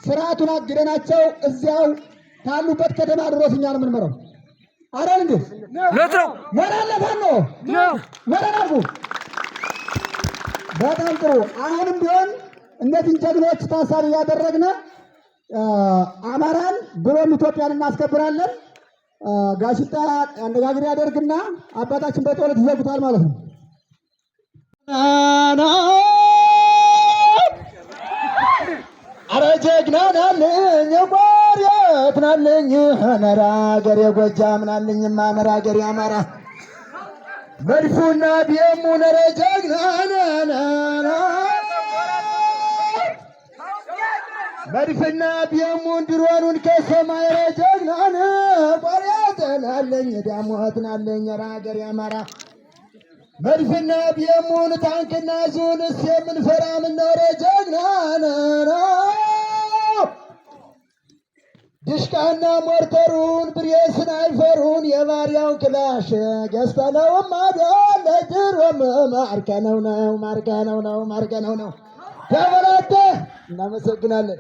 ስርዓቱን አግደናቸው እዚያው ካሉበት ከተማ ድረስ እኛ ነው የምንመራው። አረን እንዴ ለትሮ ወራለፋን ነው ወራናፉ በጣም ጥሩ። አሁንም ቢሆን እነዚህን ጀግኖች ታሳቢ ያደረግነ አማራን ብሎም ኢትዮጵያን እናስከብራለን። ጋሽጣ አነጋግር ያደርግና አባታችን በጦለት ይዘጉታል ማለት ነው። አረ ጀግና ናለኝ የቆሬት ናለኝ አመራ ሀገር የጎጃም ናለኝ አመራ ሀገር የአማራ መድፉና ቢየሙ ነረ ጀግና ናና መድፍና ቢየሙን ድሮኑን ከሰማይ ረ ጀግና ቆሬት ናለኝ ዳሞት ናለኝ ሀገር የአማራ መድፍና ቢየሙን ታንክና ዙንስ የምንፈራ ምነረ ጀግና ናና ድሽቃና ሞርተሩን ብሬስን አይፈሩን የባሪያውን ክላሽ ገዝተነውም ማዳን ለድሮም ማርከነው ነው ተበላተ። እናመሰግናለን።